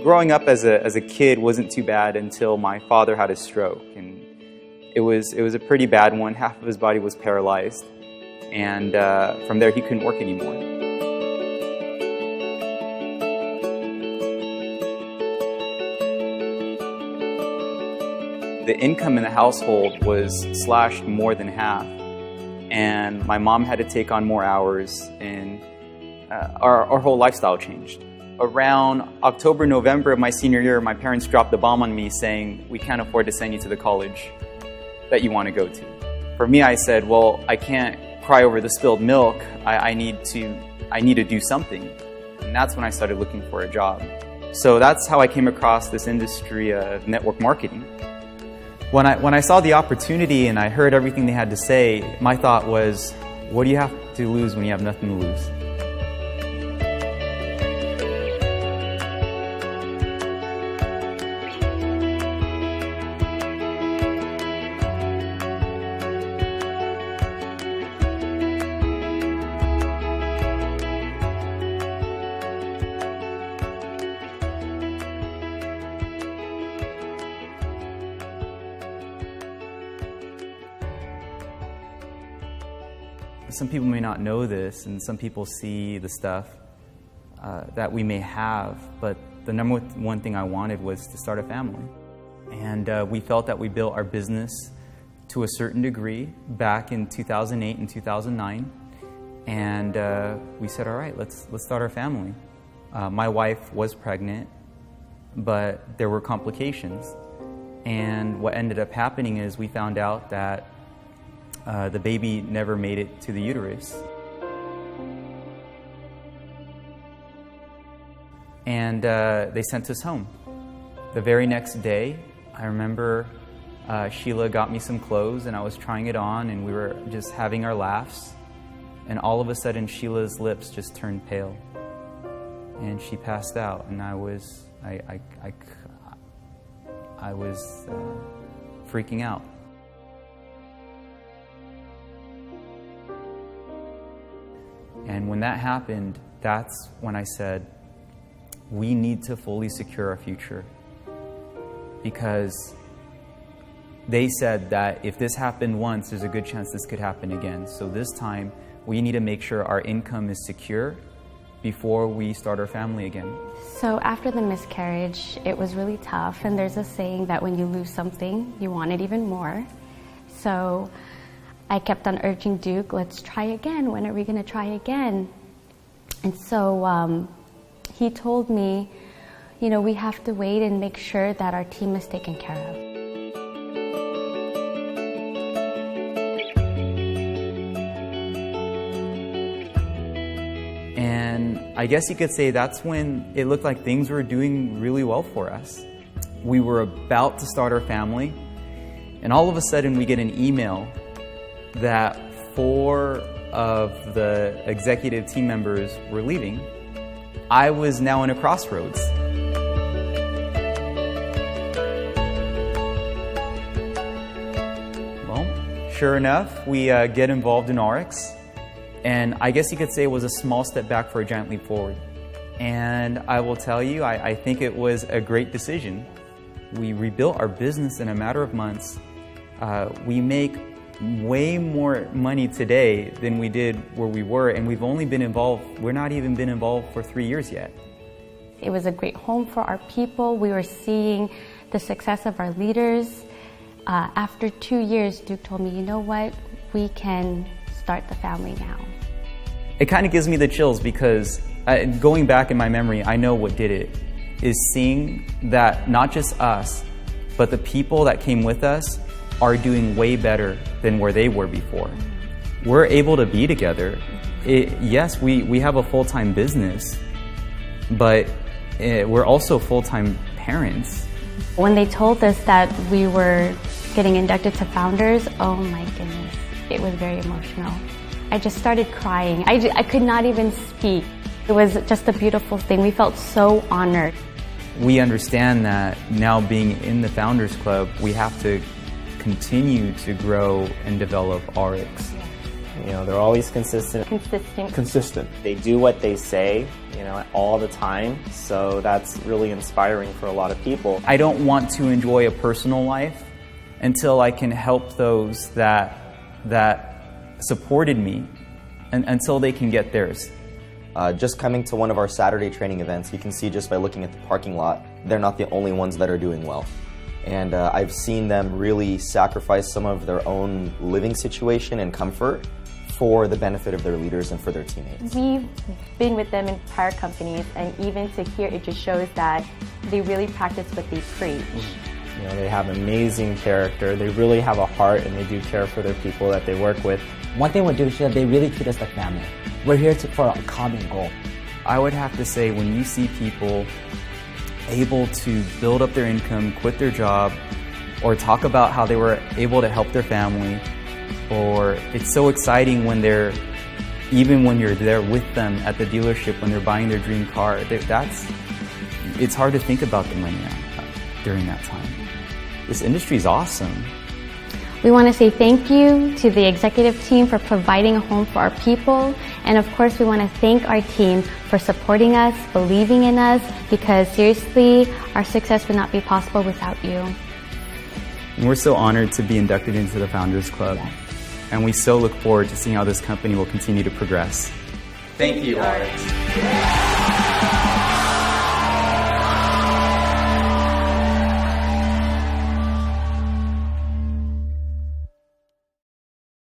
Growing up as a kid wasn't too bad until my father had a stroke, and it was a pretty bad one. Half of his body was paralyzed, and from there he couldn't work anymore. The income in the household was slashed more than half, and my mom had to take on more hours, and our whole lifestyle changed. Around October, November of my senior year, my parents dropped the bomb on me saying, "We can't afford to send you to the college that you want to go to." For me, I said, well, I can't cry over the spilled milk. I need to do something. And that's when I started looking for a job. So that's how I came across this industry of network marketing. When I saw the opportunity and I heard everything they had to say, my thought was, what do you have to lose when you have nothing to lose? Some people may not know this, and some people see the stuff that we may have, but the number one thing I wanted was to start a family. And we felt that we built our business to a certain degree back in 2008 and 2009. And we said, all right, let's start our family. My wife was pregnant, but there were complications. And what ended up happening is we found out that the baby never made it to the uterus. And they sent us home. The very next day, I remember Sheila got me some clothes and I was trying it on and we were just having our laughs. And all of a sudden, Sheila's lips just turned pale. And she passed out, and I was freaking out. And when that happened, that's when I said, we need to fully secure our future. Because they said that if this happened once, there's a good chance this could happen again. So this time, we need to make sure our income is secure before we start our family again. So after the miscarriage, it was really tough. And there's a saying that when you lose something, you want it even more. So I kept on urging Duke, let's try again. When are we going to try again? And so he told me, you know, we have to wait and make sure that our team is taken care of. And I guess you could say that's when it looked like things were doing really well for us. We were about to start our family, and all of a sudden we get an email that 4 of the executive team members were leaving. I was now in a crossroads. Well, sure enough, we get involved in ARIIX, and I guess you could say it was a small step back for a giant leap forward. And I will tell you, I think it was a great decision. We rebuilt our business in a matter of months. We make way more money today than we did where we were, and we're not even been involved for 3 years yet. It was a great home for our people. We were seeing the success of our leaders. After 2 years, Duke told me, you know what, we can start the family now. It kind of gives me the chills because going back in my memory, I know what did it, is seeing that not just us, but the people that came with us are doing way better than where they were before. We're able to be together. Yes, we have a full-time business, but we're also full-time parents. When they told us that we were getting inducted to Founders, oh my goodness, it was very emotional. I just started crying. I could not even speak. It was just a beautiful thing. We felt so honored. We understand that now being in the Founders Club, we have to continue to grow and develop ARIIX. You know, they're always consistent. Consistent. They do what they say, you know, all the time. So that's really inspiring for a lot of people. I don't want to enjoy a personal life until I can help those that supported me and until they can get theirs. Just coming to one of our Saturday training events, you can see just by looking at the parking lot, they're not the only ones that are doing well. And I've seen them really sacrifice some of their own living situation and comfort for the benefit of their leaders and for their teammates. We've been with them in prior companies, and even to hear it just shows that they really practice what they preach. You know, they have amazing character. They really have a heart, and they do care for their people that they work with. One thing we do is that they really treat us like family. We're here for a common goal. I would have to say, when you see people able to build up their income, quit their job, or talk about how they were able to help their family, or it's so exciting when even when you're there with them at the dealership when they're buying their dream car, it's hard to think about the money during that time. This industry is awesome. We want to say thank you to the executive team for providing a home for our people. And of course, we want to thank our team for supporting us, believing in us, because seriously, our success would not be possible without you. And we're so honored to be inducted into the Founders Club. Yes. And we so look forward to seeing how this company will continue to progress. Thank you, ARIIX.